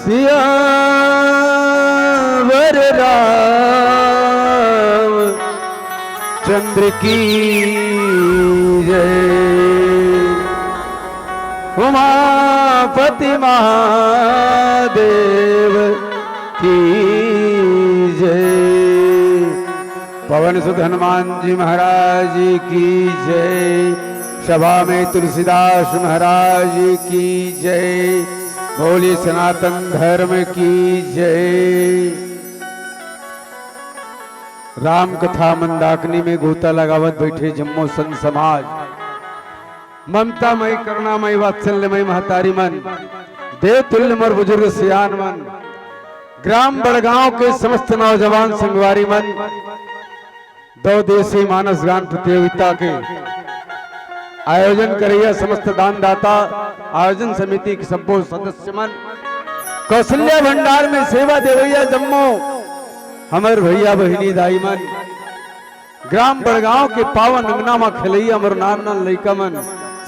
सियावर राम चंद्र की जय। उमापति महादेव की जय। पवन सुत हनुमान जी महाराज की जय। सभा में तुलसीदास महाराज की जय। बोली सनातन धर्म की जय। राम कथा मंदाकिनी में गोता लगावत बैठे जम्मो संत समाज। ममतामयी करुणामयी वात्सल्यमयी महतारी मन, देव तुल्य मर बुजुर्ग सियान मन, ग्राम बड़गांव के समस्त नौजवान संगवारी मन, 2 दिवसीय मानस गान प्रतियोगिता के आयोजन करिए समस्त दानदाता, आयोजन समिति के सब सदस्य मन, कौशल्या भंडार में सेवा देवैया जम्मो हमर भैया बहिनी दाई मन, ग्राम बड़गांव के पावन अंगना में खेलैया हमर नान नान लइका मन,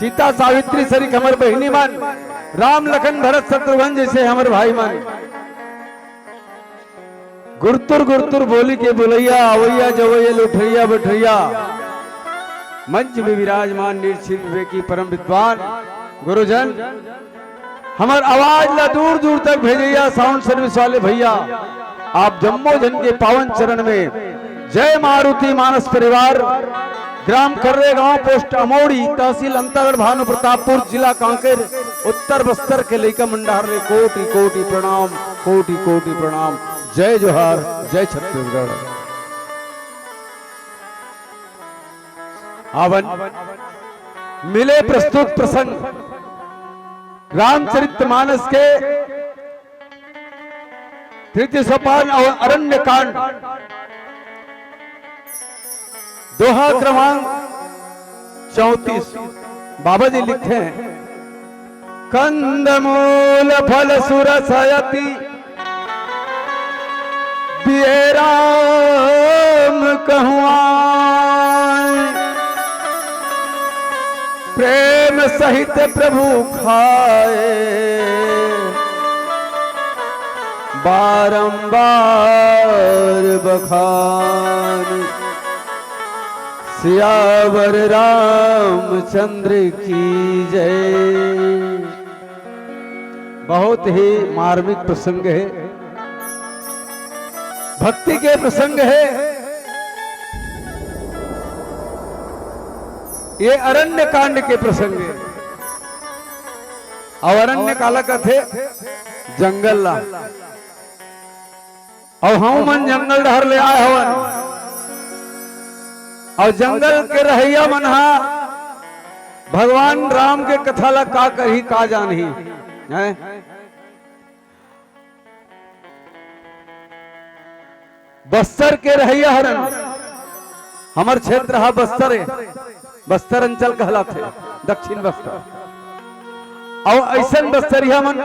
सीता सावित्री सरिक हमर बहिनी मन, राम लखन भरत शत्रुघ्न जैसे हमर भाई मन, गुरतुर गुरतुर बोली के बोलैया आवैया जवैया लुठैया बैठैया, मंच में विराजमान निर्छिल विवेकी परम विद्वान गुरुजन, हमार आवाज ला दूर दूर तक भेजैया साउंड सर्विस वाले भैया, आप जम्मो जन के पावन चरण में जय मारुति मानस परिवार, ग्राम कर्रे गांव, पोस्ट अमोड़ी, तहसील अंतरगढ़, भानु प्रतापपुर, जिला कांकेर, उत्तर बस्तर के लइका मंडार ले कोटि कोटि प्रणाम, कोटि कोटि प्रणाम। जय जोहार, जय छत्तीसगढ़। आवन मिले प्रस्तुत प्रसंग रामचरितमानस के तृतीय सोपान और अरण्य कांड, दोहा क्रमांक 34। बाबा जी लिखते हैं, कंदमूल फल सुरसयति दिए राम कहुआं, प्रेम सहित प्रभु खाए बारंबार बखान, सियावर रामचंद्र की जय। बहुत ही मार्मिक प्रसंग है, भक्ति के प्रसंग है। ये अरण्य कांड के प्रसंग है। और अरण्य काला का थे जंगल ला, और हम मन जंगल डहर ले आए हवन, और जंगल के रहैया मनहा भगवान राम के कथा ला का कही का जानही है। बस्तर के रहैया हरन, हमार क्षेत्र हा बस्तर है, बस्तर अंचल कहलाते दक्षिण बस्तर। और ऐसा बस्तरिया मन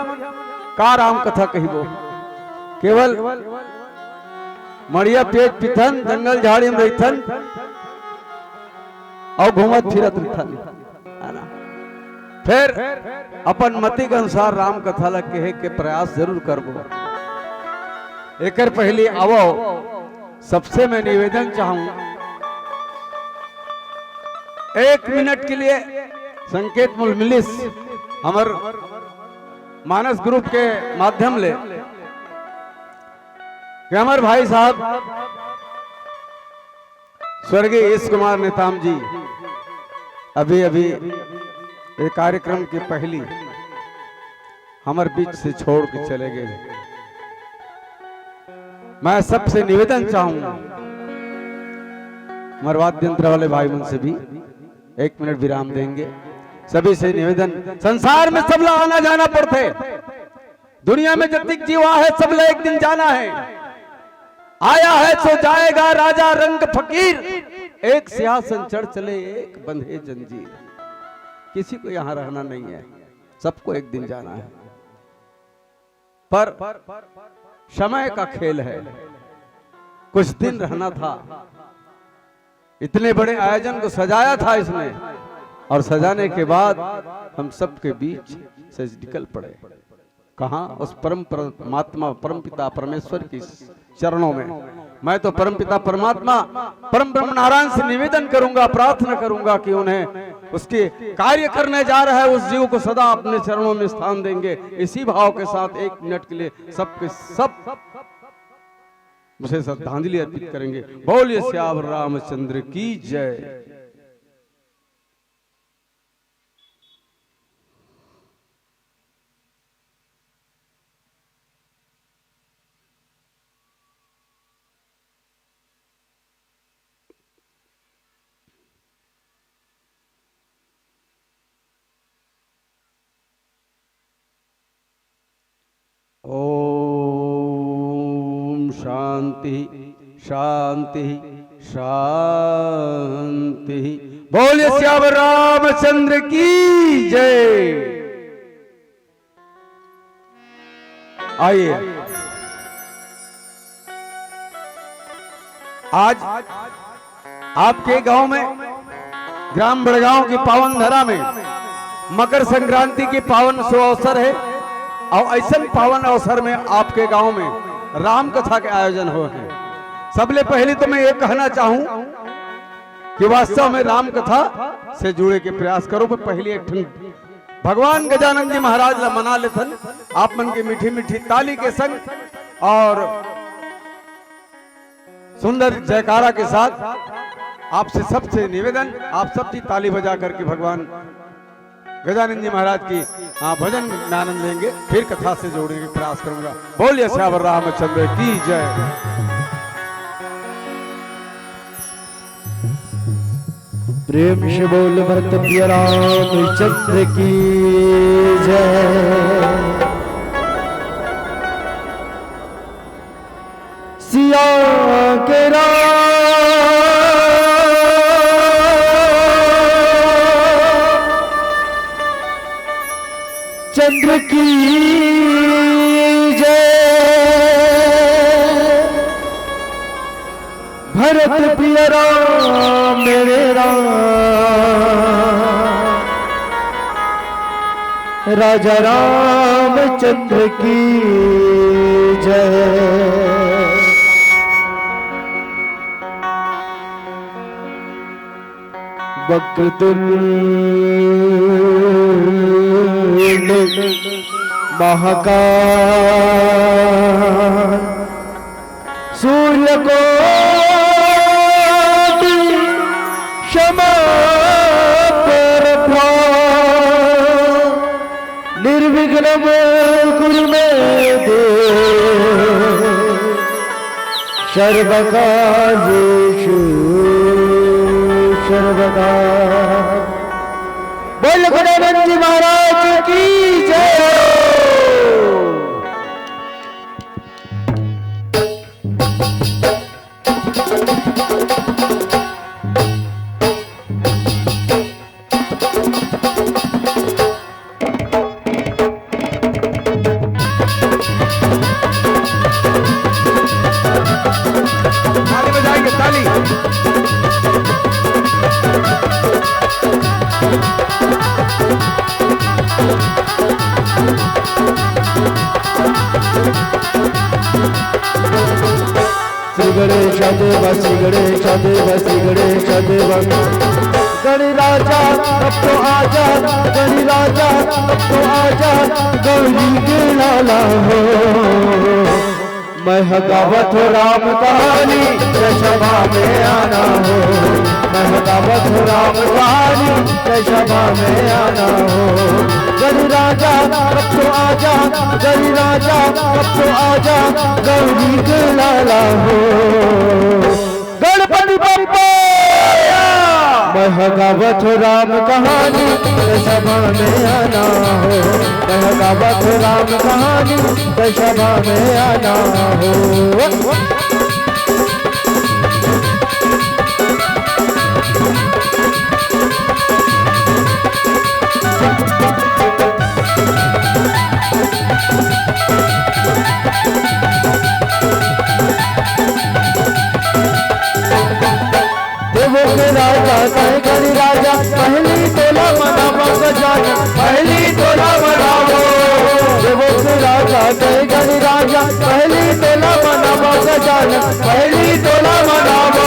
का राम कथा कहिबो, केवल मड़िया पेट पिथन जंगल झाड़ी में रहथन और घूमत फिरत रहथन, फिर अपन मति के अनुसार राम कथा ला कहे के प्रयास जरूर करबो। एकर पहले आवो सबसे मैं निवेदन चाहूं, 1 मिनट के लिए संकेत मूल मिलिस हमर मानस ग्रुप के माध्यम ले कि हमारे भाई साहब स्वर्गीय ईश कुमार नेताम जी अभी अभी एक कार्यक्रम की पहली हमारे बीच से छोड़ के चले गए। मैं सबसे निवेदन चाहूंगा, मरवाद्य यंत्र वाले भाई मन से भी 1 मिनट विराम देंगे। सभी से निवेदन, संसार में सब लोग आना जाना पड़ते, दुनिया में जतिक जीवा है सब लोग एक दिन जाना है, आया है तो जाएगा राजा रंग फकीर, एक सिंहासन चढ़ चले एक बंधे जंजीर। किसी को यहां रहना नहीं है, सबको एक दिन जाना है, पर समय का खेल है। कुछ दिन रहना था, इतने बड़े आयोजन को सजाया था इसने, और सजाने के बाद हम सबके बीच से निकल पड़े। कहाँ? उस परम परमात्मा परम पिता परमेश्वर की चरणों में। मैं तो परम पिता परमात्मा परम ब्रह्म नारायण से निवेदन करूंगा, प्रार्थना करूंगा कि उन्हें उसके कार्य करने जा रहा है उस जीव को सदा अपने चरणों में स्थान देंगे। इसी भाव के साथ 1 मिनट के लिए सबके सब मुझे श्रद्धांजलि अर्पित करेंगे। बोलिए सियावर रामचंद्र की जय। ओम शांति शांति शांति। बोले श्याम रामचंद्र की जय। आइए आज आपके गांव में ग्राम बड़गांव की पावन धरा में मकर संक्रांति की पावन शुभ अवसर है और ऐसा पावन अवसर में आपके गांव में राम कथा के आयोजन हो हैं। सबले पहले तो मैं ये कहना चाहूं कि वास्तव में राम कथा से जुड़े के प्रयास करो। पर पहले एक भगवान गजानन जी महाराज ला मना लेथन आप मन की मीठी मीठी ताली के संग और सुंदर जयकारा के साथ आपसे सबसे निवेदन, आप सबकी ताली बजा करके भगवान गजानन जी महाराज की भजन में आनंद लेंगे, फिर कथा से जोड़ने का प्रयास करूंगा। बोलिए श्यावर रामचंद्र की जय। प्रेम से बोल भरत प्रिय रामचंद्र की जय। सिया के चंद्र की जय। भरत प्रिय राम मेरे राम, राजा रामचंद्र की जय। वक्रतुंड महाकाल सूर्यकोटि समप्रभा निर्विघ्नं कुरु मे देव सर्वकार्येषु सर्वदा। बोल गजानन जी महाराज की जय। ताली बजाएंगे, ताली। श्री गणेश देव श्री गणेश देव श्री गणेश देव। गणि राजा अब तो आजा, गणि राजा अब तो आजा, गौरी के लाला हो। मैं गावत हो राम कहानी सभा में आना हो। मैं गावत हो राम कहानी सभा में आना हो। गणि राजा अब तो आजा, गणि राजा अब तो आजा, गौरी के लाला हो। गणपति बप्पा मैं गावत हो राम कहानी सभा में आना हो। मैं गावत हो राम कहानी सभा में आना हो। देवों के राजा कहे गण राजा पहली तोला मनावा गजानन पहली तोला मनावो देवों के राजा कहे गण राजा पहली तोला मनावा गजानन पहली तोला मनावो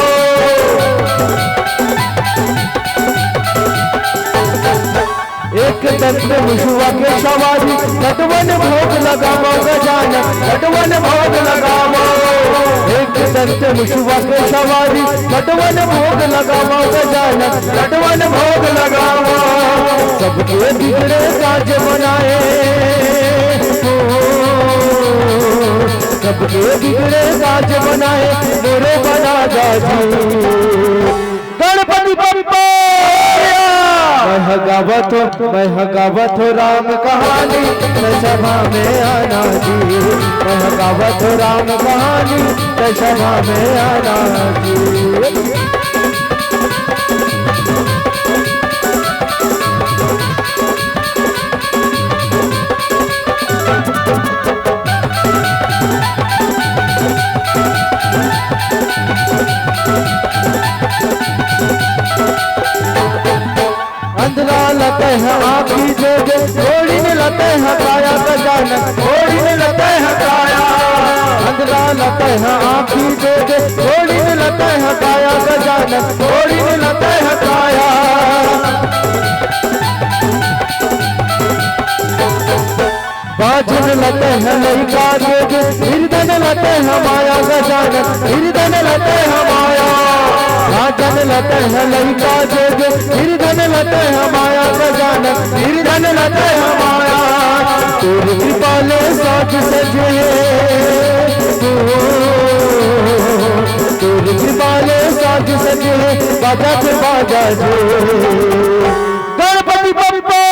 एक दंत में मुशुआ के सवारी लटवन भोग लगावो गजानन लटवन भोग लगावो एक दंत मुशुआ के सवारी लटवन भोग लगावो गजानन लटवन भोग लगावो सबके बिगड़े काज बनाए सबके बिगड़े काज बनाए मोरे बना दादी गणपति बप्पा मैं गावत हो राम कहानी सभा में आना जी मैं गावत हो राम कहानी सभा में आना जी अंधरा लते हैं आँखी जोगे घोड़ी ने लते हैं काया गजानन घोड़ी ने लते हैं काया अंधरा लते हैं आँखी जोगे घोड़ी ने लते हैं काया गजानन घोड़ी ने लते हैं काया बाजन लते हैं लड़का जोगे हृदय लते हैं माया गजानन हृदय लते हैं माया राजन लते हैं लड़का जोगे हृदय लते हैं माया गजानन हृदय लते हैं माया तेरी कृपाले साज सजे तेरी कृपाले साज सजे बाजा के बाजा जो गणपति बप्पा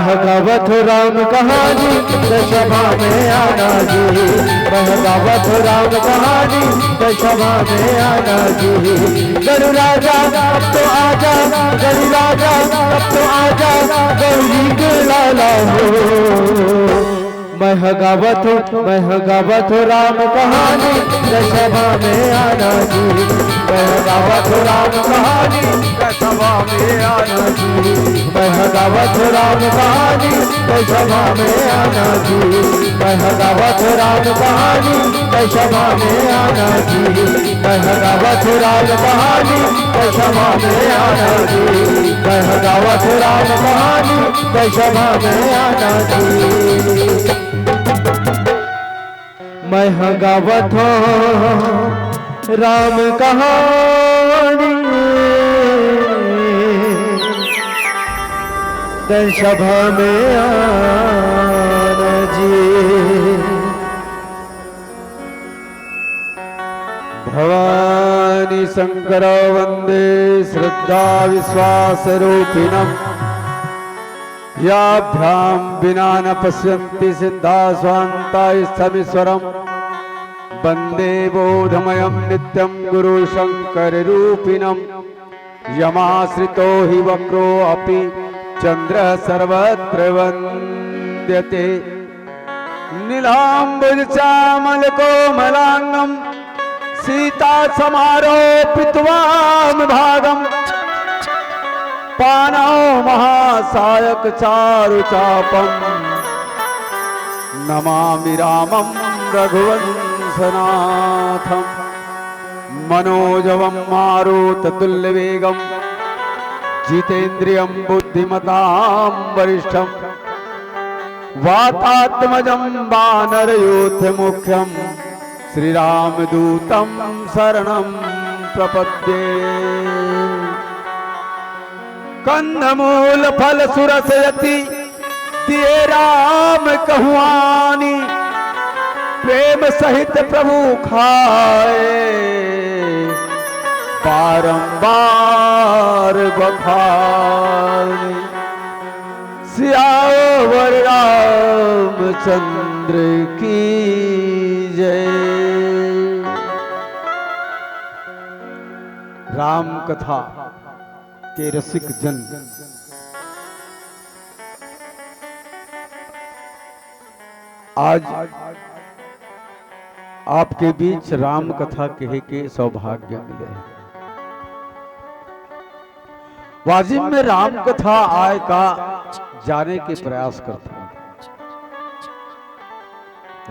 मैं गावत हो राम कहानी सभा में आना जी मैं गावत हो राम कहानी सभा में आना जी गरु राजा अब तो आजा गरु राजा अब तो आजा गौरी के लाला हो मैं गावत हो राम कहानी सभा में आना जी मैं गावत हो राम कहानी सभा में आना जी मैं गावत हो राम कहानी सभा में आना जी मैं गावत हो राम कहानी सभा में आना जी मैं गावत हो राम कहानी सभा में आना जी मैं गावत हो राम कहानी सभा में आना जी मैं गावत हो राम कहानी सभा में आना जी भवानी शंकर वंदे श्रद्धा विश्वास रूपिणम् याभ्यां विना न पश्यन्ति सिद्धा स्वान्ता स्थमीश्वरम् वंदे बोधमयं नित्यं गुरु शंकर रूपिणम् यमाश्रितो हि वक्रो अपि चंद्र सर्वत्र वन्द्यते नीलाम्बुज चामल कोमलांगम सीता समारोपित्वाम भागम पानौ महासायक चारु चापम नमामि रामं रघुवंशनाथम मनोजवं मारुततुल्यवेगं जितेन्द्रियं बुद्धिमतां वरिष्ठं वातात्मजं वानरयूथमुख्यं श्रीरामदूतं शरणं प्रपद्ये कंदमूल फल सुरसयति दिए राम कहुआनी प्रेम सहित प्रभु खाए बारंबार बखानी सियावर रामचंद्र की जय। राम कथा के रसिक जन आज आपके बीच राम कथा कहे के सौभाग्य मिले हैं। वाजिब में राम कथा आय का जाने के प्रयास करता हूं।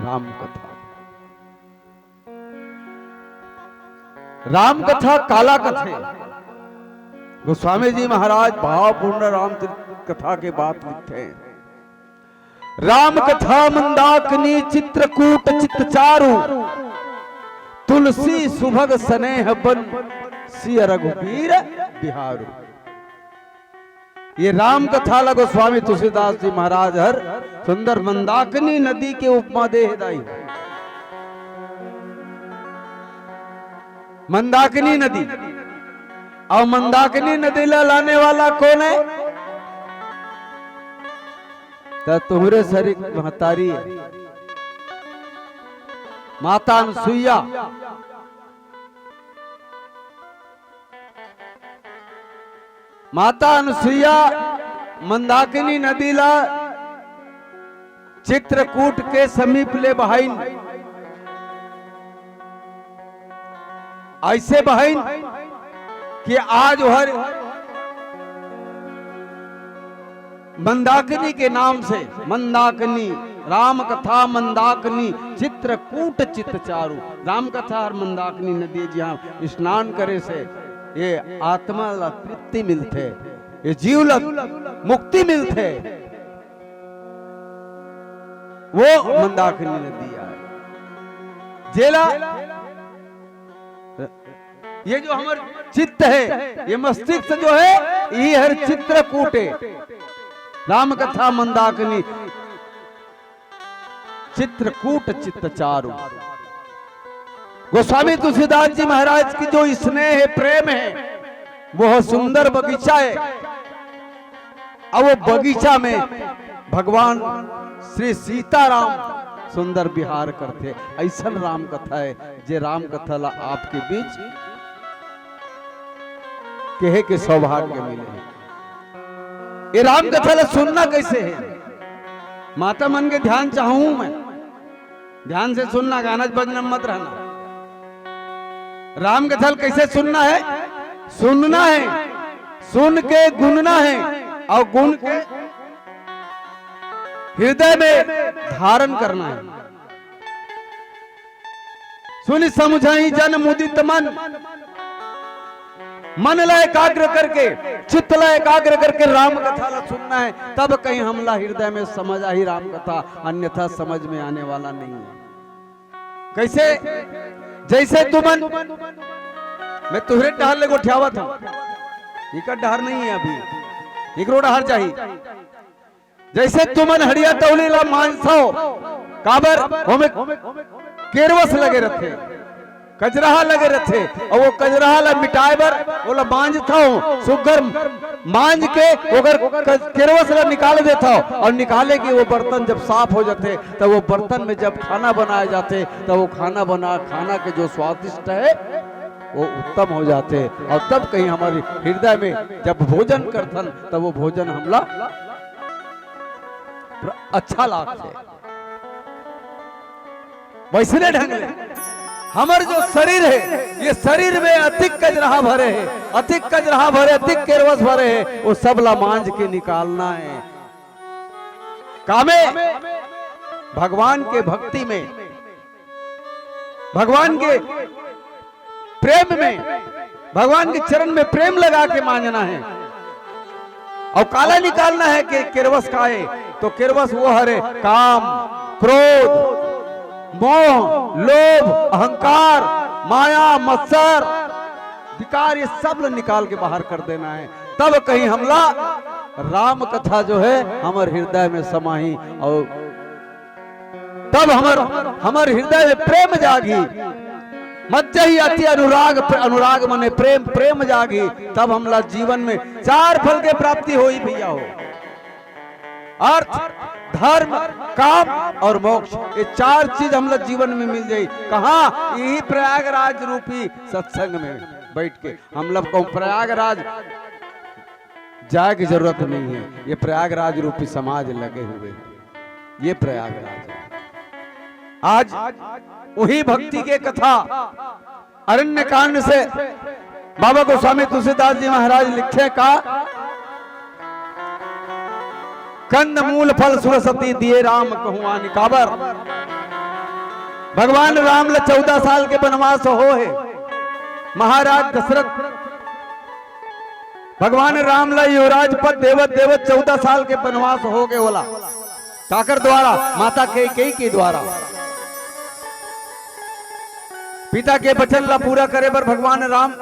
राम कथा, राम कथा काला कथे। गोस्वामी जी महाराज भावपूर्ण राम कथा के बात लिखते हैं। राम कथा मंदाकिनी चित्रकूट चित्तचारु, तुलसी सुभग स्नेह बन सिय रघुबीर बिहारू। ये राम कथा ला गोस्वामी तुलसीदास जी महाराज हर सुंदर मंदाकिनी नदी के उपमा दे दाई। मंदाकिनी नदी, और मंदाकिनी नदी ला लाने वाला कौन है? तो तुम्हारे सरी महतारी है, माता अनसुईया। माता अनसुईया मंदाकिनी नदी ला चित्रकूट के समीप ले बहाइन। ऐसे बहाइन कि आज हर मंदाकिनी के नाम से मंदाकिनी राम कथा मंदाकिनी चित्रकूट चित्तचारु। राम कथा और मंदाकिनी नदी जहां स्नान करे से ये आत्मा ला तृप्ति मिलते, ये जीव ला मुक्ति मिलते, वो मंदाकिनी नदी है। जेला ये जो हमारे चित्त है, ये मस्तिष्क जो है, ये हर चित्रकूट है। राम कथा मंदाकिनी चित्रकूट चित्तचारु। गोस्वामी तुलसीदास जी महाराज की जो स्नेह है, प्रेम है, वो सुंदर बगीचा है। और वो बगीचा में भगवान श्री सीताराम सुंदर विहार करते। ऐसा राम कथा है, जे राम कथा ला आपके बीच कहे के सौभाग्य मिले। ये राम कथा ला सुनना कैसे है? माता मन के ध्यान चाहूं मैं, ध्यान से सुनना, गाना बजना मत रहना। राम कथा कैसे सुनना है? सुनना है, सुन के गुनना है, और गुण के हृदय में धारण करना है। सुन समझाई जन मुदित मन, मन ला एकाग्र करके, चित्त ला एकाग्र करके राम कथा ला सुनना है। तब कहीं हमला हृदय में समझ आई राम कथा, अन्यथा समझ में आने वाला नहीं है। कैसे? जैसे तुमन, मैं तुहरे डहर ले गोठियावा था, इका डहर नहीं है अभी, इकरो डहर चाहिए। जैसे तुमन हड़िया तौली ला मानसो काबर हमें केरवस लगे रखे, कजराहा लगे रखे, और वो कजराहा ला मिटाए बर बोला मांझ था, सुगर मांझ के अगर केरवस ला निकाल देता, और निकाले कि वो बर्तन जब साफ हो जाते, तो वो बर्तन में जब खाना बनाए जाते, तो वो खाना के जो स्वादिष्ट है वो उत्तम हो जाते। और तब कहीं हमारे हृदय में जब भोजन करथन, तब वो भोजन हमला अच्छा लागते। वैसने ढंग ले हमारे जो शरीर है, ये शरीर में अधिक कजराहा भरे है, अधिक कजराहा भरे, अधिक केरवस भरे है, वो सब ला मांझ के निकालना है। कामे भगवान के भक्ति में, भगवान के प्रेम में, भगवान के चरण में प्रेम लगा के मांझना है। और काला निकालना है कि केरवस का है, तो केरवस वो हरे काम, क्रोध, मोह, लोभ, अहंकार, माया, मत्सर, विकार, ये सब निकाल के बाहर कर देना है। तब कहीं हमला राम कथा जो है हमारे हृदय में समाही, और तब हमार हृदय में प्रेम जागी। मज्जही अति अनुराग, अनुराग मने प्रेम, प्रेम जागी। तब हमला जीवन में चार फल के प्राप्ति होई भैया हो, अर्थ, धर्म, काम और मोक्ष। ये चार चीज हम लोग जीवन में मिल जाए। कहाँ? यही प्रयागराज रूपी सत्संग में बैठ के। हम लोग को प्रयागराज जाए की जरूरत नहीं है, ये प्रयागराज रूपी समाज लगे हुए, ये प्रयागराज है। आज वही भक्ति के कथा अरण्य कांड से बाबा गोस्वामी तुलसीदास जी महाराज लिखे का कंद मूल फल सुरसती दिए राम कहूँ निकाबर। भगवान राम ल 14 साल के वनवास हो है। महाराज दशरथ भगवान राम ला युवराज पद देवत देवत 14 साल के वनवास हो गए होला काकर द्वारा, माता कैकेयी के द्वारा। पिता के वचन ला पूरा करे पर भगवान राम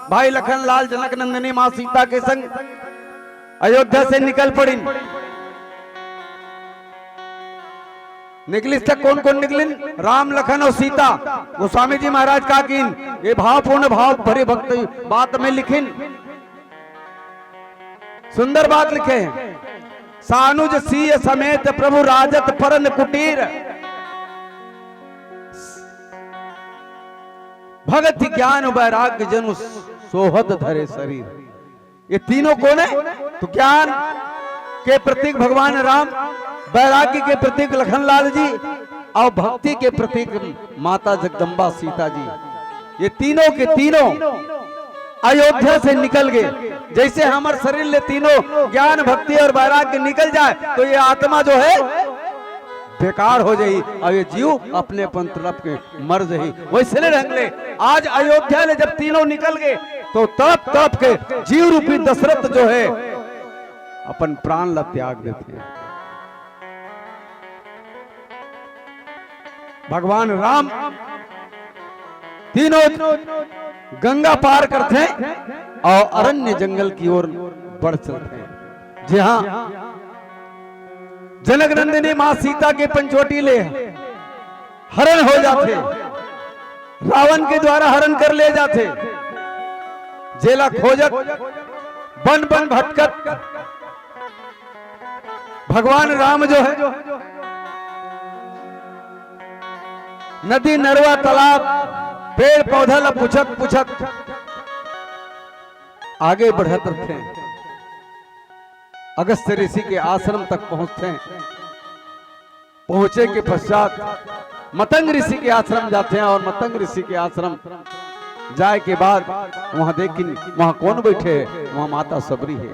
भाई लखन लाल जनक नंदनी मां सीता के संग अयोध्या से निकल पड़ी। निकली तक कौन कौन निकलिन? राम लखन और सीता। गोस्वामी जी महाराज का कीन ये भावपूर्ण भाव भरे भक्त बात में लिखिन, सुंदर बात लिखे हैं। सानुज सीय समेत प्रभु राजत परन कुटीर, भगत ज्ञान वैराग्य जनु सोहत धरे शरीर। ये तीनों कौन है? तो ज्ञान के प्रतीक भगवान राम, वैराग्य के प्रतीक लखनलाल जी और भक्ति के प्रतीक माता जगदम्बा सीता जी। ये तीनों के तीनों अयोध्या से निकल गए। जैसे हमारे शरीर ले तीनों ज्ञान भक्ति और वैराग्य निकल जाए तो ये आत्मा जो है बेकार हो जाई और ये जीव अपने अपन तरफ के मर जाई। वैसे ढंग ले आज अयोध्या ले जब तीनों निकल गए तो तड़प तड़प के जीव रूपी दशरथ जो है अपन प्राण ला त्याग देते हैं। भगवान राम तीनों गंगा पार करते हैं और अरण्य जंगल की ओर बढ़ चलते हैं। जी हाँ, जनक नंदिनी मां सीता के पंचवटी ले हरण हो जाते, रावण के द्वारा हरण कर ले जाते, जेला खोजत बन बन भटकत भगवान राम जो है नदी नरवा तालाब पेड़ पौधा ला पुछत पुछत आगे बढ़त थे। अगस्त्य ऋषि के आश्रम तक पहुंचते हैं। पहुंचे के पश्चात मतंग ऋषि के आश्रम जाते हैं और मतंग ऋषि के आश्रम जाए के बाद वहां देखिन वहां कौन बैठे है? वहां माता सबरी है।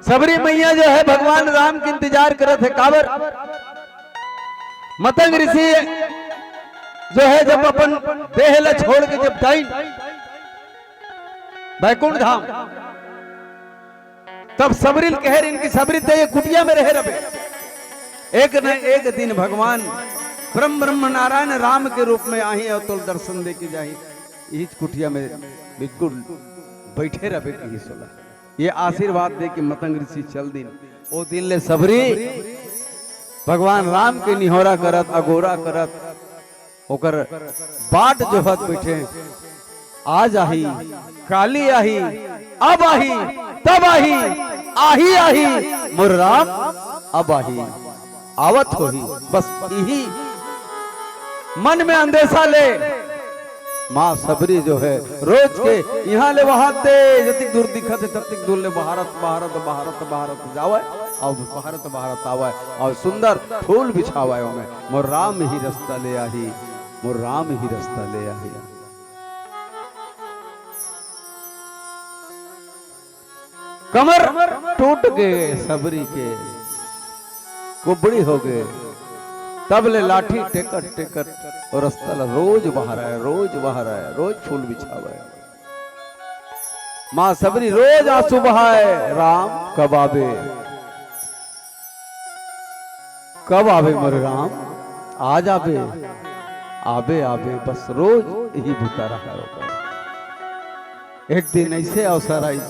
सबरी मैया जो है भगवान राम के इंतजार करत है। काबर मतंग ऋषि जो है जब अपन देह ला छोड़ के जब जाइन बैकुंठ धाम तब सबरी कह रही इनकी सबरी तो ये कुटिया में रहे रहे। एक न एक दिन भगवान ब्रह्म नारायण राम के रूप में आई और तो दर्शन दे के जाही इस कुटिया में बिल्कुल बैठे रहे की सोला। ये आशीर्वाद दे के मतंग ऋषि चल दिन ओ दिन ले सबरी भगवान राम के निहोरा करत अगोरा करत ओकर बाट जो हत बैठे आज आही काली आही अब आही तब आही आही आही मोर राम अब आही आवत होही। बस यही मन में अंदेशा ले माँ सबरी जो है रोज के यहाँ ले वहां दे जतिक दूर दिखत है तब दूर ले भारत भारत भारत भारत जावे और भारत भारत आवे और सुंदर फूल बिछावे में मोर राम ही रास्ता ले आही मोर राम ही रास्ता ले आही। कमर टूट गए सबरी के कुबड़ी हो गए तब ले लाठी टेकट टेकट और रास्ता रोज बाहर आए रोज बाहर आए रोज फूल बिछावे। माँ सबरी रोज आंसू बहाए राम कब आवे मोर राम आज आवे आवे आवे बस रोज यही भूता रहा होगा। एक दिन ऐसे अवसर आई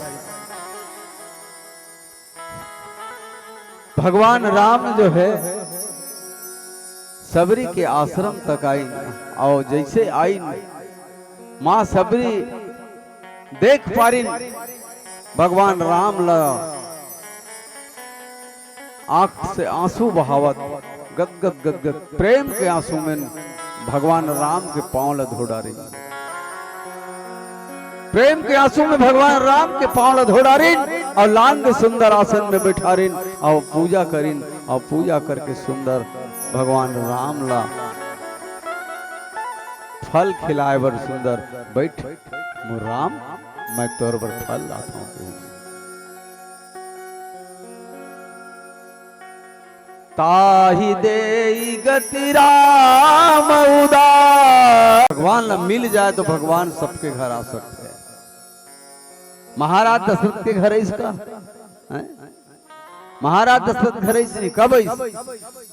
भगवान राम जो है सबरी के आश्रम तक आई और जैसे आई मां सबरी देख पारी भगवान राम ला आंख से आंसू बहावत गदगद गदगद प्रेम के आंसू में भगवान राम के पांव ला धो डारी। प्रेम के आंसू में भगवान राम के पांव ला धो डारी और लांग सुंदर आसन में बैठारिन और पूजा करिन और पूजा करके सुंदर भगवान राम ला फल खिलाए बर सुंदर, बैठ मोर राम, मैं तोर बर फल लाता हूँ। ताही दे गति राम उदार। भगवान ला मिल जाए तो भगवान सबके घर आ सकते हैं। महाराज दशरथ के घर है इसका, महाराज दशरथ घर नहीं, कब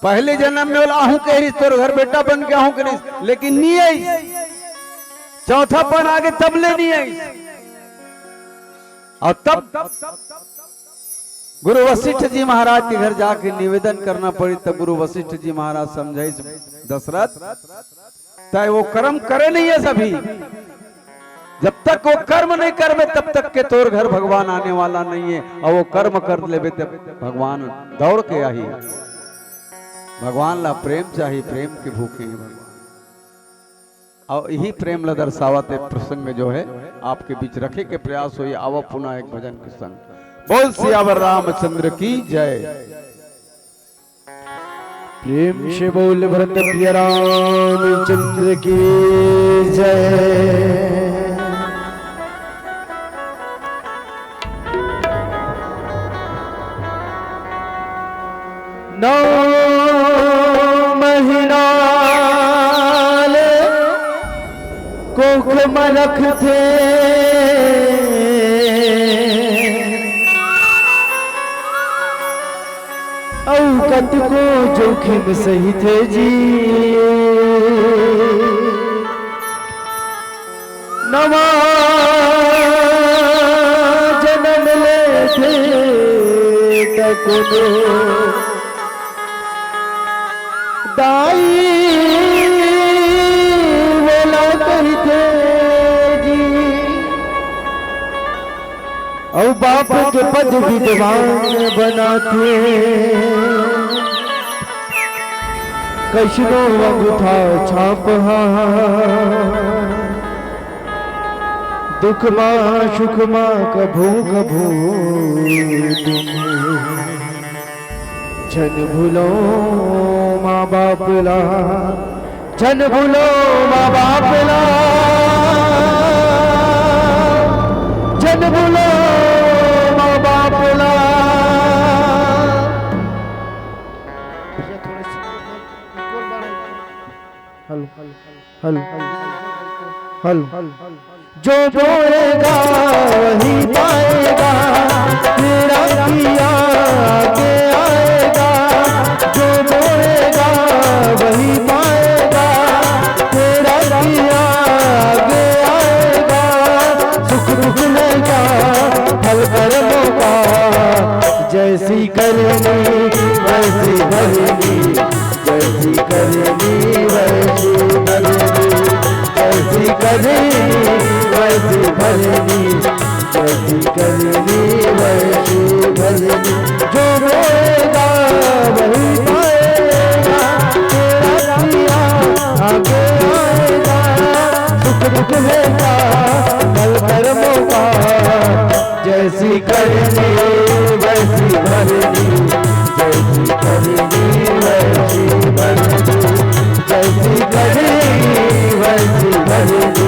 पहले जन्म में बोला आहू कह रही तोर घर बेटा बन के आहू कह, लेकिन नहीं आई, चौथा पन आगे तब ले नहीं आई। और तब गुरु वशिष्ठ जी महाराज के घर जाके निवेदन करना पड़ी, तब गुरु वशिष्ठ जी महाराज समझाई दशरथ चाहे वो कर्म करे नहीं है सभी, जब तक वो कर्म नहीं करवे तब तक के तोर घर भगवान आने वाला नहीं है, और वो कर्म कर लेवे तब भगवान दौड़ के आई। भगवान ला प्रेम चाहिए, प्रेम के भूखे हैं भगवान, और यही प्रेम ला दर्शावत प्रसंग जो है आपके बीच रखे के प्रयास हो। आवा पुनः एक भजन के संग बोल सियावर रामचंद्र की जय। प्रेम से बोल भरत प्रिय रामचंद्र की जय। नौ महीना कोख में रखते औकत को जोखिम सही थे जी। नवा जन्म लेते तक दाई बोला कहते जी। और बाप के पद विद्वान बनाते कैसनो अंगूठा छाप दुख माँ सुख माँ कभू कभू जन भूलो माँ बाप ला, जन भूलो माँ बाप ला, जन भूलो माँ बाप ला। हल हल हल जो बोएगा वही पाएगा, तेरा किया आगे आएगा। जो बोएगा वही पाएगा, तेरा किया आगे आएगा। सुख दुख लेगा फल कर्मों का, जैसी करनी वैसी भरनी, जैसी करनी वैसी भरनी, जैसी करनी वैसी भरनी, जैसी करनी वैसी भरनी। जो रोएगा वही पाएगा, तेरा किया आगे आएगा। सुख दुख लेगा फल कर्मों का, जैसी करनी वैसी भरनी, जैसी करनी वैसी भरनी, जैसी करनी वैसी भरनी,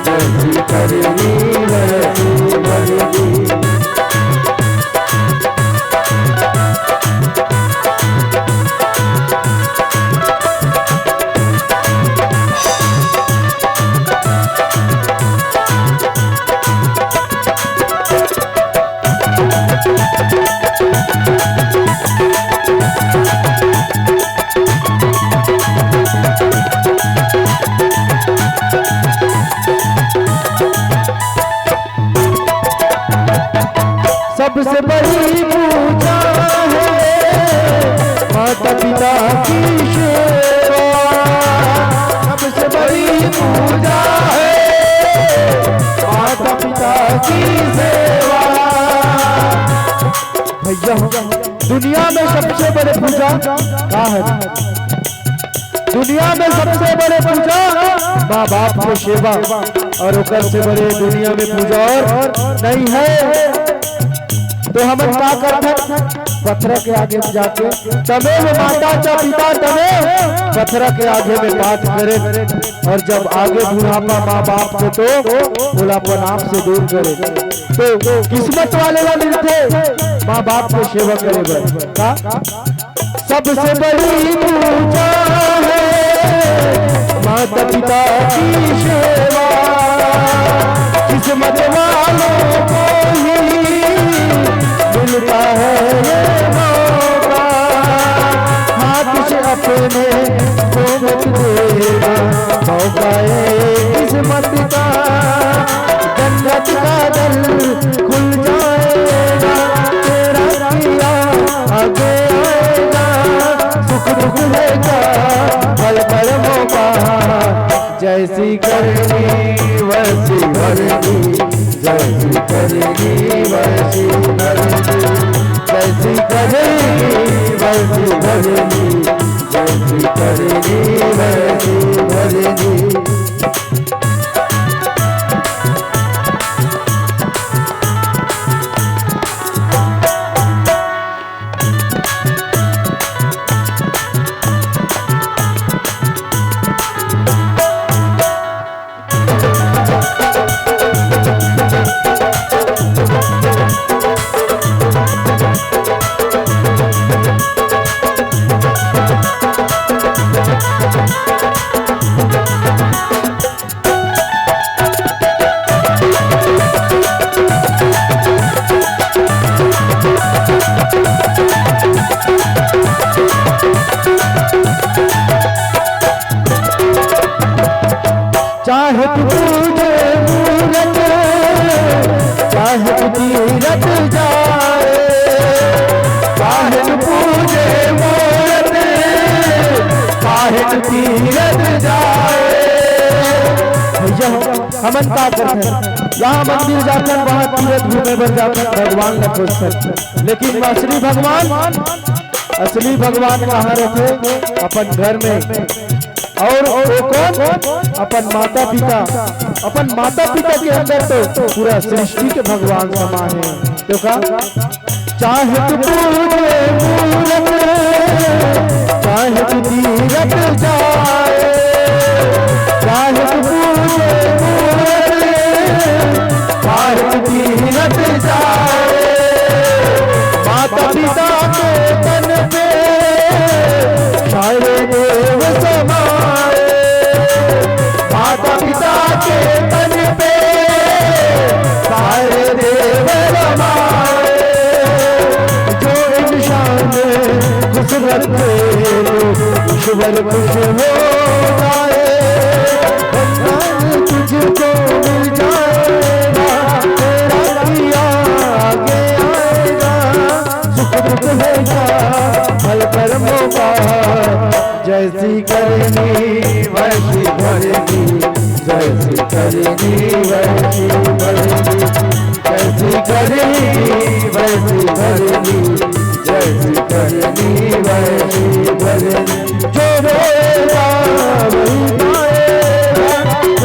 जैसी करनी वैसी भरनी। सबसे बड़ी पूजा है माता पिता की सेवा, सबसे बड़ी पूजा है माता पिता की सेवा। भैया दुनिया में सबसे बड़े पूजा क्या है? दुनिया में सबसे बड़े पूजा माँ बाप की सेवा, और उससे बड़े दुनिया में पूजा और नहीं है। तो हम का करते पत्थर के आगे जाके तमे माता चा पिता तमे पत्थर के आगे में बात करे और जब आगे बुढ़ापा माँ बाप को तो बुढ़ापन आप से दूर करे तो किस्मत वाले ला मिलते माँ बाप को सेवा करे बर का सबसे बड़ी पूजा है माता पिता की सेवा किस्मत वालों को ही मिलता है ये मौका हाथ से अपने को मत देना मौका है किस्मत का जन्नत का दल खुल जाएगा तेरा किया आगे आएगा सुख दुख लेगा पल पल मौका जैसी करनी वैसी भरनी जैसी करेगी वैसी भरनी जैसी करेगी वैसी भरनी जैसी करेगी वैसी भरनी चाहे पूजे मूरत चाहे तीरथ जाए चाहे पूजे मूरत चाहे तीरथ जाए भैया हमन का करते हैं यहाँ मंदिर जाकर वहाँ तीरथ घूमे पर जाकर भगवान न खोज सकते लेकिन असली भगवान कहाँ रहते अपन घर में और कौन अपन माता पिता के अंदर तो पूरा सृष्टि के भगवान समा है तो का चाहे पूजे मूरत चाहे तीरथ जाए चाहे पूजे मूरत चाहे तीरथ जाए माता पिता के तन पे सारे देव समाए माता पिता के तन पे सारे देव समाए जो इंसान खुश रखे ईश्वर खुश हो जाए तुझको मिल जाएगा तेरा किया आगे आएगा सुख दुख होगा फल पर मौका जैसी करनी वैसी भरनी जैसी करनी वैसी भरनी जैसी करनी वैसी भरनी जैसी करनी वैसी भरनी जो रोएगा वही पाएगा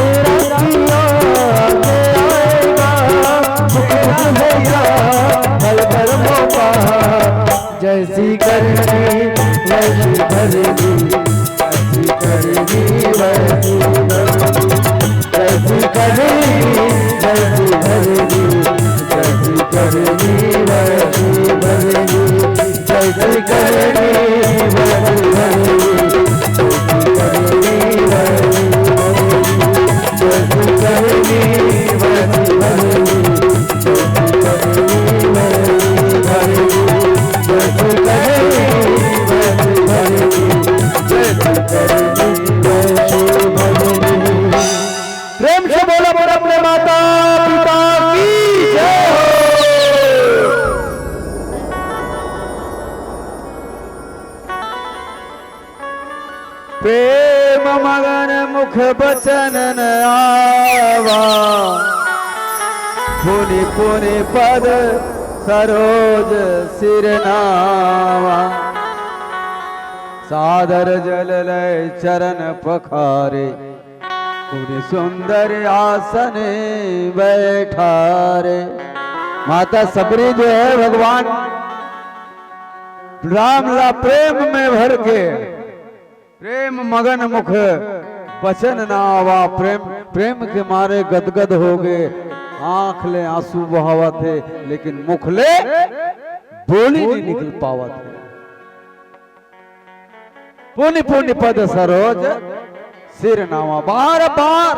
तेरा किया आगे आएगा सुख दुख होगा फल पर मौका जैसी करनी वैसी भरनी जैसी करनी वैसी भरनी जैसी करनी वैसी भरनी जैसी करनी वैसी भरनी जैसी करनी वैसी भरनी जैसी करनी वैसी भरनी जैसी करनी वैसी भरनी जैसी करनी प्रेम से बोला बोला अपने माता पिता की जय हो। प्रेम मगन मुख बचन न आवा पुनि पुनि पद सरोज सिरनावा सादर जल लय चरण पखारे पुनि सुंदर आसन बैठारे माता सबरी जो है भगवान राम ला प्रेम में भर के, प्रेम मगन मुख बचन ना आवा, प्रेम के मारे गदगद हो गए, आंख ले आंसू बहावा थे लेकिन मुख ले बोली नहीं निकल पावा थे। पुण्य पुण्य पद सरोज सिर नावा, बार बार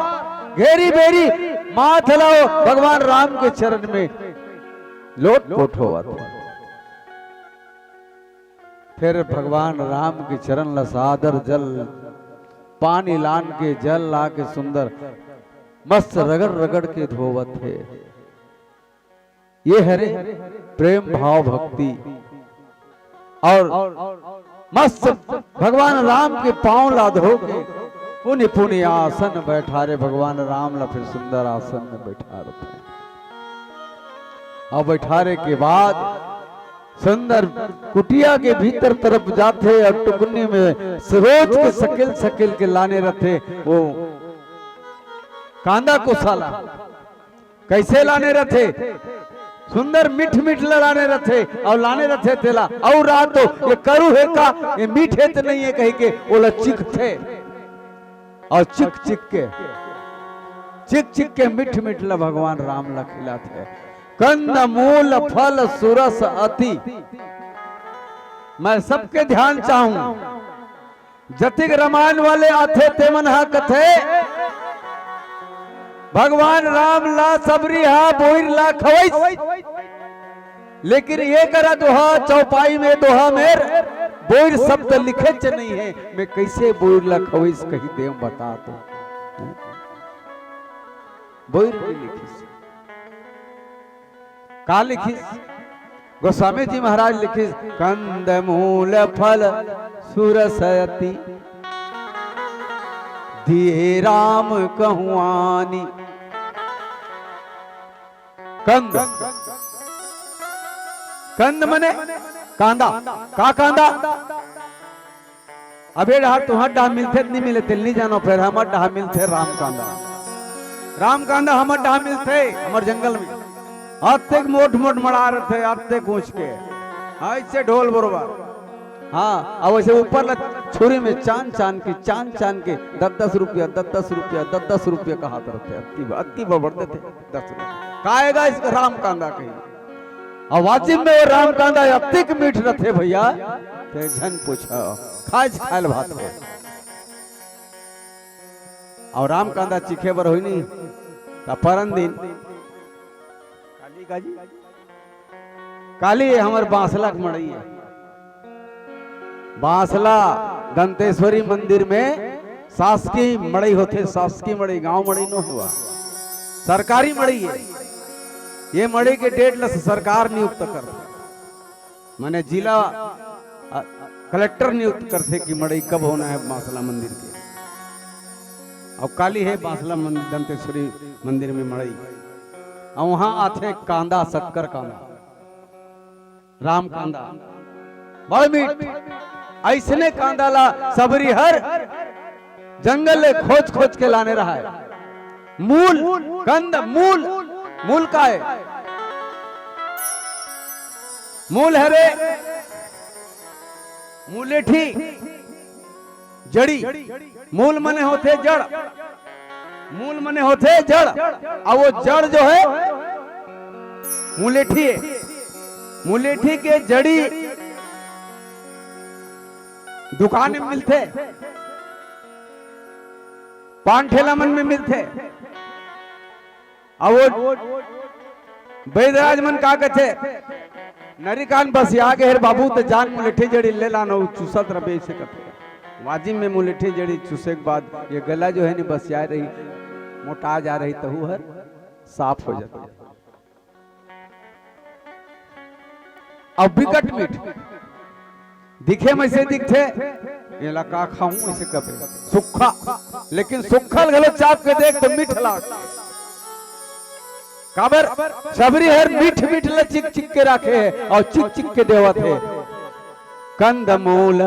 घेरी बेरी माथ लाओ भगवान राम के चरण में लोट पोट होवा था। फिर भगवान राम के चरण ला सादर जल पानी लान के जल ला के सुंदर मस्त रगड़ रगड़ के धोवत है। ये हरे प्रेम भाव भक्ति और मस्त भगवान राम के पांव ला धो के पुण्य पुण्य आसन बैठा रे भगवान राम ला, फिर सुंदर आसन में बैठा रहे और बैठारे के बाद सुंदर कुटिया के भीतर तरफ जाते और टुकनी में सरोज के सकिल सकिल के लाने रथे वो कांदा को साला कैसे लाने रथे, सुंदर मीठ मीठ लाने रथे और लाने रथे तेला और रात तो ये करू है का ये मीठे तो नहीं है कहीं के ओला चिक थे और चिक चिक के मीठ मीठ ला भगवान राम ला खिलाते। कंद मूल फल सुरस अति, मैं सबके ध्यान चाहूं जतिक रामायण वाले आथे ते मन हा कथे भगवान राम ला सबरी हा बोर ला खवैस, लेकिन ये करा दोहा चौपाई में दोहा मेर बोर शब्द लिखे च नहीं है, मैं कैसे बोर ला खवैस कही देव बता तो बोर नहीं लिखी का लिखिस गोस्वामी जी महाराज लिखिस कंद मूल फल सुरसयति दिए राम कहुआनी। कंद कंद मने कांदा का कांदा, अबे डहा तुहर डहा मिलते नहीं मिले तिल नहीं जानो, फिर हमर डहा मिलते राम कांदा हमर डहा मिलते हमर जंगल में आते मोट मोट मड़ा रहे थे, आते कूच के ऐसे ढोल बरोबर हाँ, और वैसे ऊपर छुरी में चांद चांद के 10-10 रुपया 10-10 रुपया का हाथ रहते, अति बढ़ देते 10 रुपया काएगा इसका राम कांदा कहीं, और वाजिब में वो राम कांदा अतिक मीठ रथे भैया ते झन पूछा खाज खायल भात है। और राम कांदा चिखे बर होई नहीं परन दिन काली हमार बांसला मड़ई है, बांसला दंतेश्वरी मंदिर में शासकीय मड़ई होते, शासकीय मड़ई गांव मड़ई न हुआ सरकारी मड़ई है। ये मड़ई के डेट ल सरकार नियुक्त करते, माने जिला कलेक्टर नियुक्त करते कि मड़ई कब होना है बांसला मंदिर के। और काली है बांसला मंदिर दंतेश्वरी मंदिर में मड़ई, और वहां आते कांदा शक्कर कांदा राम कांदा बड़ मीठ, ऐसने कांदा ला सबरी हर जंगल ले खोज खोज के लाने रहा है। मूल कंद मूल का है, मूल है रे मूलेठी जड़ी, मूल मने होते जड़, मूल मने होते जड़, और वो जड़ जो है मूलेठी है। मूलेठी के जड़ी दुकान में मिलते, पान ठेला मन में मिलते, और वो वैदराज मन का कहते नरिकान बस आगे हेर बाबू तो जान मूलेठी जड़ी ले लाना चूसत रबे से कहते वाजिब में मूलेठी जड़ी चूसे के बाद ये गला जो है नहीं बस आ रही मोटा जा रही तहु हर साफ हो जाता है। अब विकट मीठ दिखे में से दिखते ये लका खाऊं इसे कबे सुखा, लेकिन सुखल गलत चाप के देख तो मीठ लाग काबर सबरी हर मीठ मीठ ल चिक चिक के रखे है और चिक चिक के देवत है। कंद मूल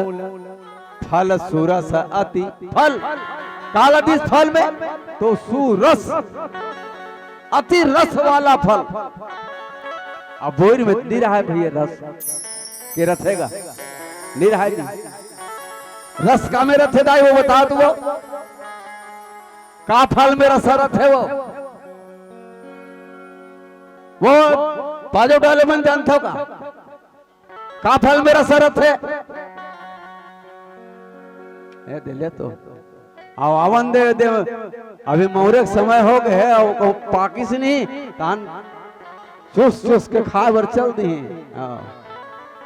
फल सुरस अति, फल काला दिस फल में तो सुरस अति रस वाला फल, अब बोर में नहीं रहा है भैया रस के रथेगा नहीं रहा है रस का में रथेदा वो बता दो का फल में रस रथ है वो पाजो डाले मन जानते हो का फल में रस रथ है दिले तो आओ आवन दे दे अभी मोहरे समय हो गए है पाकी से नहीं तान चूस चूस के खा भर चल दी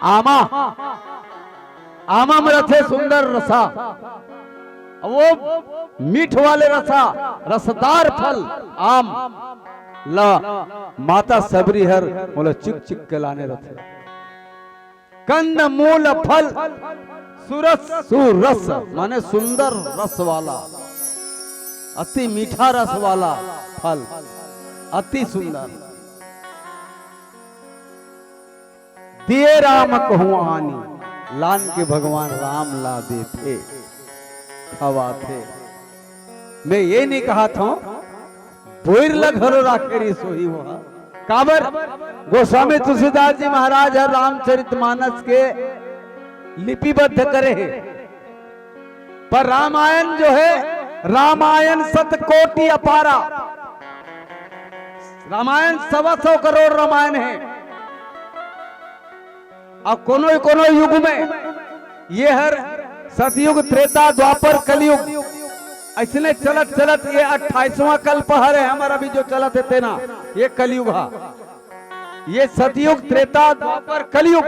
आमा आमा में रथे सुंदर रसा वो मीठ वाले रसा रसदार फल आम ला माता सबरी हर बोले चिक चिक के लाने रथे कंद मूल फल सुरस सुरस माने सुंदर रस वाला अति मीठा रस वाला फल अति सुंदर दिए राम कहूं आनी लान के भगवान राम ला दे थे खवा थे मैं ये नहीं कहा था बोर लघरो राखेरी सोही हुआ काबर गोस्वामी तुलसीदास जी महाराज है रामचरितमानस के लिपिबद्ध करे है पर रामायण जो है रामायण 7 कोटि अपारा रामायण 125 करोड़ रामायण है और कोनो युग में ये हर सतयुग त्रेता द्वापर कलयुग ऐसने चलत चलत ये 28वां कल्प हर है हमारा भी जो चलत है तेना ये कलयुग है ये सतयुग त्रेता द्वापर कलयुग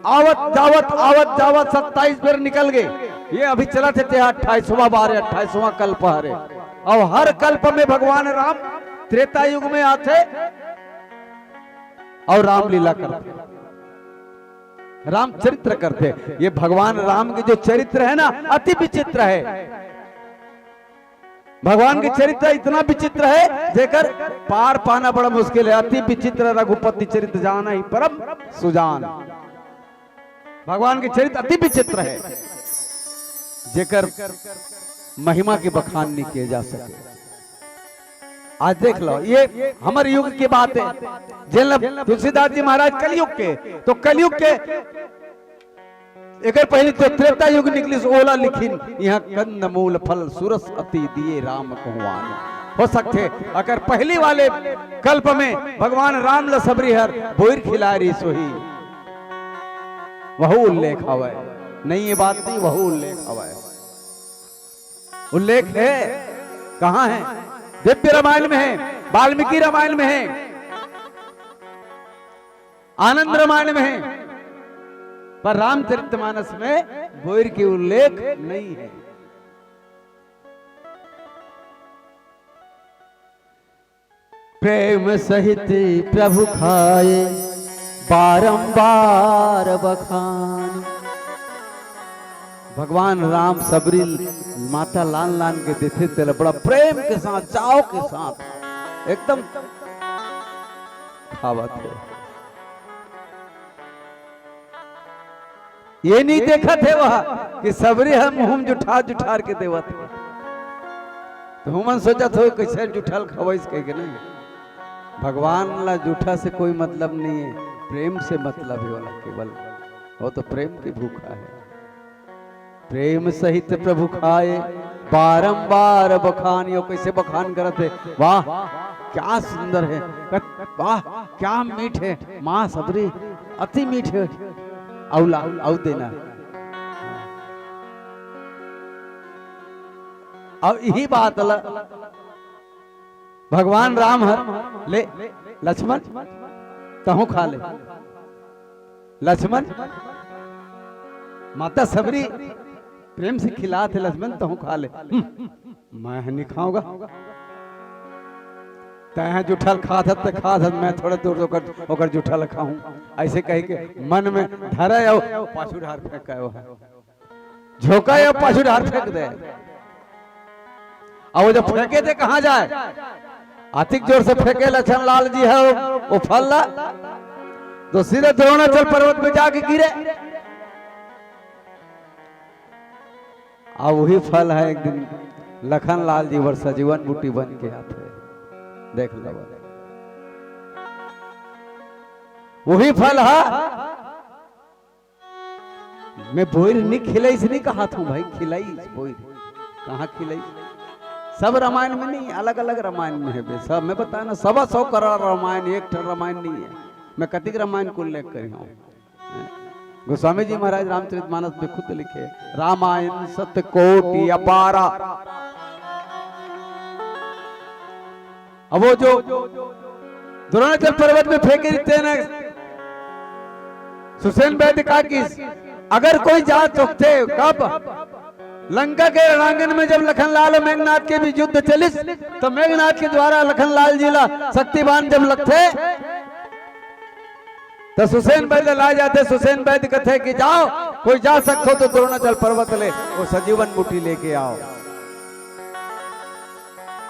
आवत जावत 27 बेर निकल गए ये अभी चलत है 28वां बार 28वां कल्प हर है और हर कल्प में भगवान राम त्रेता युग में आते और रामलीला करते राम चरित्र करते ये भगवान राम के जो चरित्र है ना अति विचित्र है भगवान के चरित्र इतना विचित्र है जेकर पार पाना बड़ा मुश्किल है अति विचित्र रघुपति चरित्र जाना ही परम सुजान भगवान के चरित्र अति विचित्र है जेकर महिमा के बखान नहीं किए जा सके आज देख लो ये हमारे युग की बात है तुलसीदास जी महाराज कलयुग के तो कलयुग के एक पहले तो त्रेता युग निकली ओला लिखिन यहाँ कंद मूल फल सुरस अति दिए राम कहवान हो सकते अगर पहली वाले कल्प में भगवान राम ल सबरी हर बोर खिलारी सोही वह उल्लेख हवा नहीं ये बात नहीं वह उल्लेख हवा उल्लेख है कहाँ है दिव्य रामायण में है वाल्मीकि रामायण में है आनंद रामायण में है पर रामचरितमानस में बोर की उल्लेख नहीं है प्रेम सहित प्रभु खाए बारंबार बखान भगवान राम सबरी माता लान लान के देते थे बड़ा प्रेम के साथ चाव के साथ एकदम खावत है ये नहीं देखा थे वह कि सबरी हम मुंह जुठार के देवत तो हुमन सोचा था कैसे जुठाल खवाइस कह के नहीं भगवान ला जूठा से कोई मतलब नहीं है प्रेम से मतलब है वाला केवल वो तो प्रेम की भूखा है प्रेम सहित प्रभु खाए बारंबार बखान यो कैसे बखान करते वाह क्या सुंदर है वाह क्या मीठ है माँ सबरी अति मीठ है औला औ देना और यही बात भगवान राम हर ले लक्ष्मण तहु खा ले लक्ष्मण माता सबरी प्रेम से खिला थे लक्ष्मण तहु खा ले मैं नहीं खाऊंगा तह जुठल खा था मैं थोड़ा दूर होकर जुठल खाऊं ऐसे कह के मन में धरा या पाछू ढार फेंका है झोंका या पाछू ढार फेंक दे और वो जब फेंके थे कहां जाए अधिक जोर से फेंके लक्ष्मण लाल जी है वो फल ला तो सीधे द्रोणाचल पर्वत में जाके गिरे और वही फल है एक दिन लखन लाल जी वर्षा जीवन बूटी बन के आते देख लो वही फल है। मैं बोर नहीं खिलाई से नहीं कहा था भाई, खिलाई बोर कहाँ खिलाई। सब रामायण में नहीं, अलग अलग रामायण में है बे सब। मैं बता ना 100 करोड़ रामायण, एक रामायण नहीं है। मैं कतिक रामायण को उल्लेख करी हूँ। गोस्वामी जी महाराज रामचरितमानस में खुद लिखे, रामायण सत्य कोटि अपारा। अब वो जो द्रोणाचल पर्वत में फेंके दिखते ना सुसेन वैद्य का की, अगर कोई जा सकते कब लंका के रणांगन में जब लखनलाल और मेघनाथ के भी युद्ध चलिस, तो मेघनाथ के द्वारा लखनलाल जिला शक्तिवान जब लगते तो सुसेन वैद्य ला जाते। सुसेन वैद्य कहते कि जाओ कोई जा सकते हो तो द्रोणाचल पर्वत ले, वो सजीवन बूटी लेके आओ।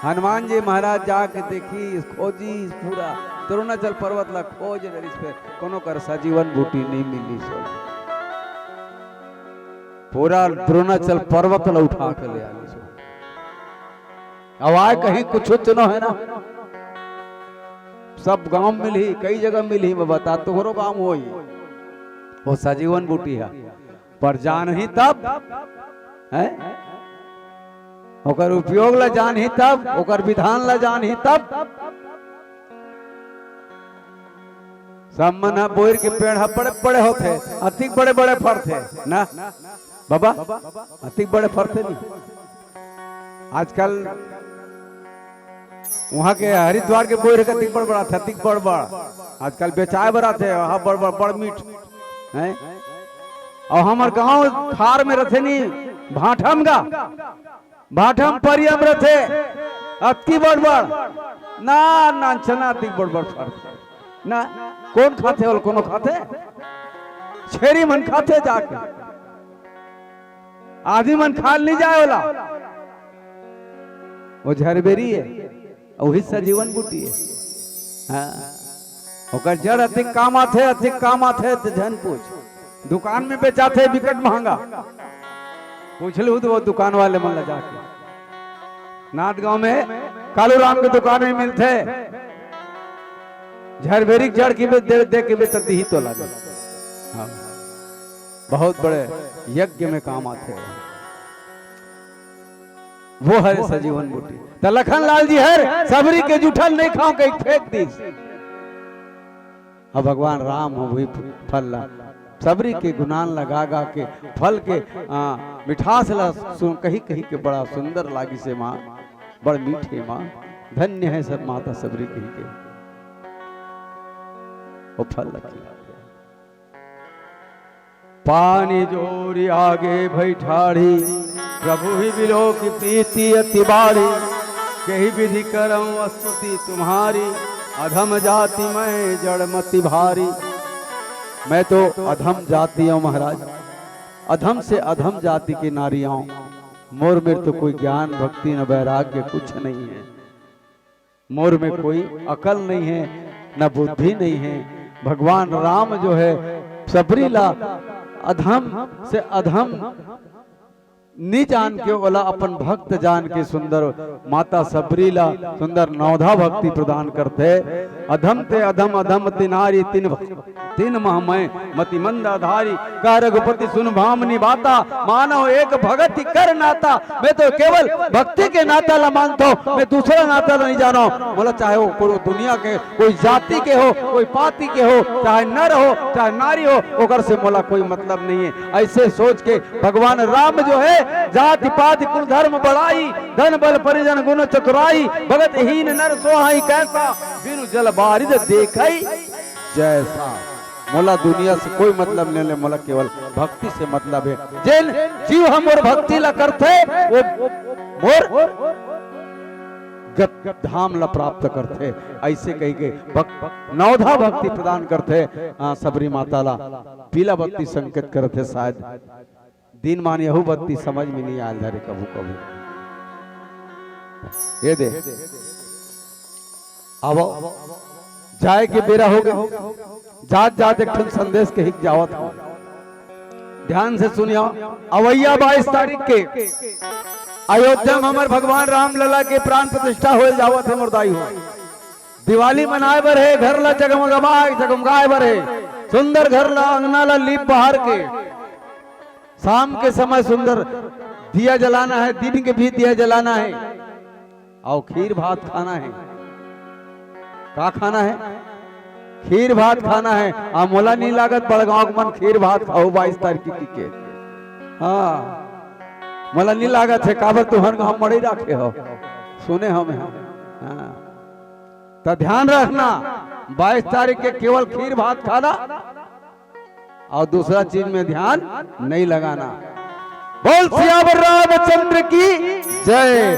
हनुमान जी महाराज जाके देखी खोजी पूरा द्रोणाचल पर्वत ला खोज इस पे कोनो कर सजीवन बूटी नहीं मिली। सो पूरा द्रोणाचल पर्वत ला उठा के ले आली। अब आए कहीं कुछ चुनो है ना, सब गांव मिली, कई जगह मिली। मैं बता तोहरो गांव हो वो सजीवन बूटी है, पर जान ही तब है ओकर उपयोग ला जान ही तब, ओकर विधान ला जान ही तब। सब मना बोर के पेड़ बड़े बड़े होते, अति बड़े बड़े फर थे ना बाबा, अति बड़े फर थे नहीं। आजकल वहां के हरिद्वार के बोर का तिक बड़ बड़ा था, तिक बड़ बड़ आजकल बेचाए बड़ा थे, हाँ बड़ बड़ बड़ मीठ है। और हमारे गांव खार में रथे नहीं, भाठम गा भाठम परियम रथे अति बड़ बड़ ना नाचना अति बड़ बड़ फर ना। कौन खाते और कोनो खाते, छेरी मन खाते जाके, आदमी मन खाल नहीं जाए वाला। वो झरबेरी है, वही सजीवन बूटी है। हाँ ओकर जड़ अधिक काम आते, अधिक काम आते तो धन पूछ। दुकान में बेचाते विकट महंगा, पूछ लो तो वो दुकान वाले मन ला जाके। नाथ गांव में कालू राम की दुकान में मिलते झरबेरी जड़ की दे के बेचती ही तो लगे। हाँ बहुत बड़े यज्ञ में काम आते हैं वो है सजीवन बूटी। तो लखनलाल जी है सबरी के जुठल नहीं खाओ कहीं फेंक दी। अब भगवान राम हो वही फल ला सबरी के गुनान लगा गा के फल के मिठास ला कहीं कहीं के बड़ा सुंदर लागी से माँ, बड़ मीठे माँ। धन्य है सब माता सबरी कहीं के वो फल लगी। पानी जोरी आगे बैठाड़ी, प्रभु ही बिलो की प्रीति अति बाड़ी। कही विधि करम स्तुति तुम्हारी, अधम जाति मैं जड़मति भारी। मैं तो अधम जाति हूँ महाराज, अधम से अधम जाति की नारियां। मोर में तो कोई ज्ञान भक्ति न वैराग्य कुछ नहीं है। मोर में कोई अकल नहीं है न बुद्धि नहीं है। भगवान राम जो है सबरी ला अधम से अधम नी जान के बोला अपन भक्त जान के सुंदर माता सबरीला सुंदर नौधा भक्ति प्रदान करते। अधम ते अधम अधम तिनारी तीन महमय मति मंद आधारी। का रघुपति सुन भामनी बाता, मानव एक भगति कर नाता। मैं तो केवल भक्ति के नाता ला मानता हूँ, मैं दूसरा नाता नहीं जाना। बोला चाहे वो कोई दुनिया के कोई जाति के हो, कोई पाति के हो, चाहे नर हो चाहे नारी हो, ओकर से मोला कोई मतलब नहीं है। ऐसे सोच के भगवान राम जो है जाति पाति कुल धर्म बढ़ाई, धन बल परिजन गुण चतुराई। भगत हीन नर सोहाई कैसा, बिनु जल बारिद देखई जैसा। मोला दुनिया से कोई मतलब नहीं ले, मोला केवल भक्ति से मतलब है। जिन जीव हम और भक्ति ला करते वो मोर धाम ला प्राप्त करते। ऐसे कही के नौधा भक्ति प्रदान करते। सबरी माता ला पीला बत्ती संकेत करते। शायद दिन मान यहू बत्ती समझ में नहीं आयल धरे कभू कभू। ये दे अब जाए के बेरा हो गए, जात जात एक संदेश के हिक जावत हो। ध्यान से सुनियो। अवैया 22 तारीख के अयोध्या में हमारे भगवान राम लला के प्राण प्रतिष्ठा हो जावत है। मुर्दाई हो दिवाली मनाए बर है, घर ला जगमगाए जगमगाए बर है, सुंदर घर ला अंगना ला लीप बहार के, शाम के समय सुंदर दिया जलाना है, दिन के भी दिया जलाना है, और खीर भात खाना है। का खाना है? खीर भात खाना है। आ मोला नहीं लागत बड़गांव के मन खीर भात खाओ 22 तारीख के। हाँ मोला नहीं लागत है, काबर तुहर हम मड़ी रखे हो सुने हम। हाँ तो ध्यान रखना 22 तारीख के केवल खीर भात खाना और दूसरा चीज में ध्यान नहीं लगाना। बोल सियावर रामचंद्र की जय।